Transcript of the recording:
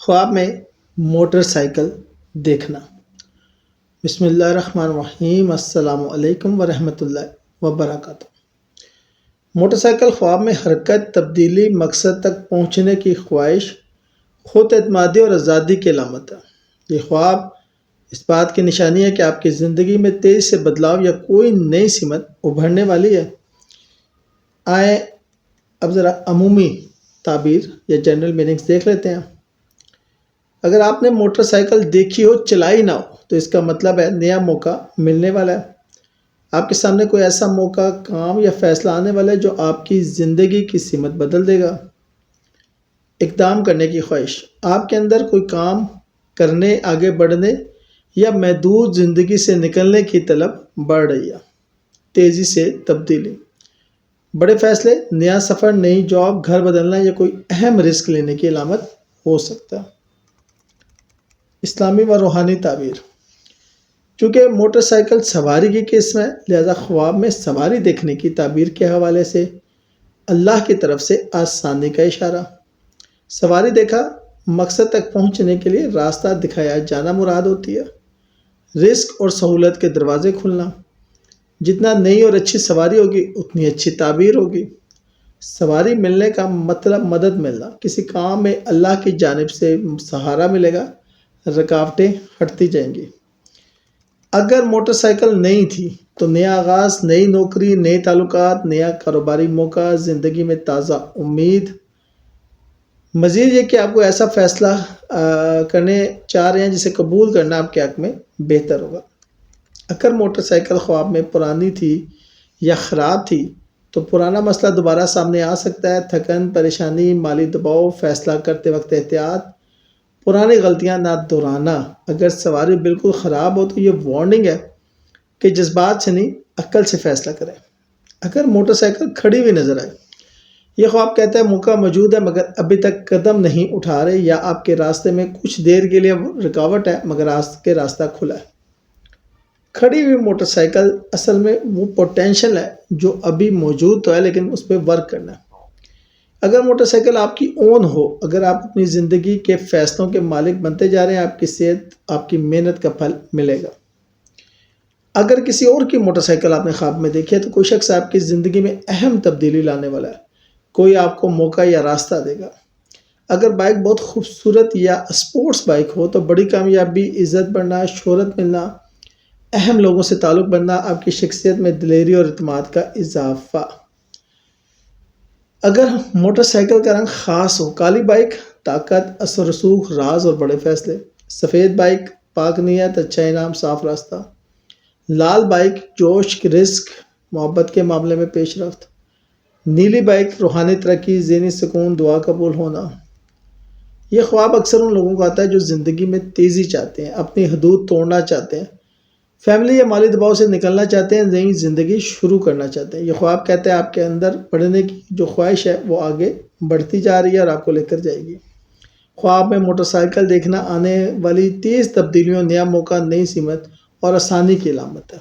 خواب میں motor cycle دیکھنا۔ بسم اللہ الرحمن الرحیم۔ السلام علیکم ورحمۃ اللہ وبرکاتہ۔ موٹر سائیکل خواب میں حرکت، تبدیلی، مقصد تک پہنچنے کی خواہش، خود اعتمادی اور آزادی کی علامت ہے۔ یہ خواب اس بات کی نشانی ہے کہ آپ کی زندگی میں تیزی سے بدلاؤ یا کوئی نئی سمت ابھرنے والی ہے۔ آئیں اب ذرا عمومی تعبیر یا جنرل میننگز دیکھ لیتے ہیں۔ اگر آپ نے موٹر سائیکل دیکھی ہو، چلائی نہ ہو، تو اس کا مطلب ہے نیا موقع ملنے والا ہے۔ آپ کے سامنے کوئی ایسا موقع، کام یا فیصلہ آنے والا ہے جو آپ کی زندگی کی سمت بدل دے گا۔ اقدام کرنے کی خواہش، آپ کے اندر کوئی کام کرنے، آگے بڑھنے یا محدود زندگی سے نکلنے کی طلب بڑھ رہی ہے۔ تیزی سے تبدیلی، بڑے فیصلے، نیا سفر، نئی جاب، گھر بدلنا یا کوئی اہم رسک لینے کی علامت ہو سکتا ہے۔ اسلامی و روحانی تعبیر، چونکہ موٹر سائیکل سواری کی قسم ہے، لہذا خواب میں سواری دیکھنے کی تعبیر کے حوالے سے اللہ کی طرف سے آسانی کا اشارہ۔ سواری دیکھا، مقصد تک پہنچنے کے لیے راستہ دکھایا جانا مراد ہوتی ہے۔ رزق اور سہولت کے دروازے کھلنا، جتنا نئی اور اچھی سواری ہوگی اتنی اچھی تعبیر ہوگی۔ سواری ملنے کا مطلب مدد ملنا، کسی کام میں اللہ کی جانب سے سہارا ملے گا، رکاوٹیں ہٹتی جائیں گی۔ اگر موٹر سائیکل نئی تھی تو نیا آغاز، نئی نوکری، نئے تعلقات، نیا کاروباری موقع، زندگی میں تازہ امید۔ مزید یہ کہ آپ کو ایسا فیصلہ کرنے چاہ رہے ہیں جسے قبول کرنا آپ کے حق میں بہتر ہوگا۔ اگر موٹر سائیکل خواب میں پرانی تھی یا خراب تھی تو پرانا مسئلہ دوبارہ سامنے آ سکتا ہے۔ تھکن، پریشانی، مالی دباؤ، فیصلہ کرتے وقت احتیاط، پرانی غلطیاں نہ دہرانا۔ اگر سواری بالکل خراب ہو تو یہ وارننگ ہے کہ جذبات سے نہیں، عقل سے فیصلہ کریں۔ اگر موٹر سائیکل کھڑی ہوئی نظر آئے، یہ خواب کہتا ہے موقع موجود ہے مگر ابھی تک قدم نہیں اٹھا رہے، یا آپ کے راستے میں کچھ دیر کے لیے رکاوٹ ہے مگر آگے راستہ کھلا ہے۔ کھڑی ہوئی موٹر سائیکل اصل میں وہ پوٹینشل ہے جو ابھی موجود تو ہے لیکن اس پہ ورک کرنا ہے۔ اگر موٹر سائیکل آپ کی اون ہو، اگر آپ اپنی زندگی کے فیصلوں کے مالک بنتے جا رہے ہیں، آپ کی صحت، آپ کی محنت کا پھل ملے گا۔ اگر کسی اور کی موٹر سائیکل آپ نے خواب میں دیکھی ہے تو کوئی شخص آپ کی زندگی میں اہم تبدیلی لانے والا ہے، کوئی آپ کو موقع یا راستہ دے گا۔ اگر بائک بہت خوبصورت یا اسپورٹس بائک ہو تو بڑی کامیابی، عزت بڑھنا، شہرت ملنا، اہم لوگوں سے تعلق بننا، آپ کی شخصیت میں دلیری اور اعتماد کا اضافہ۔ اگر موٹر سائیکل کا رنگ خاص ہو، کالی بائک طاقت، اثر رسوخ، راز اور بڑے فیصلے، سفید بائک پاک نیت، اچھا انعام، صاف راستہ، لال بائک جوش، رزق، محبت کے معاملے میں پیش رفت، نیلی بائک روحانی ترقی، ذہنی سکون، دعا قبول ہونا۔ یہ خواب اکثر ان لوگوں کو آتا ہے جو زندگی میں تیزی چاہتے ہیں، اپنی حدود توڑنا چاہتے ہیں، فیملی یا مالی دباؤ سے نکلنا چاہتے ہیں، نئی زندگی شروع کرنا چاہتے ہیں۔ یہ خواب کہتا ہے آپ کے اندر بڑھنے کی جو خواہش ہے وہ آگے بڑھتی جا رہی ہے اور آپ کو لے کر جائے گی۔ خواب میں موٹر سائیکل دیکھنا آنے والی تیز تبدیلیوں، نیا موقع، نئی سمت اور آسانی کی علامت ہے۔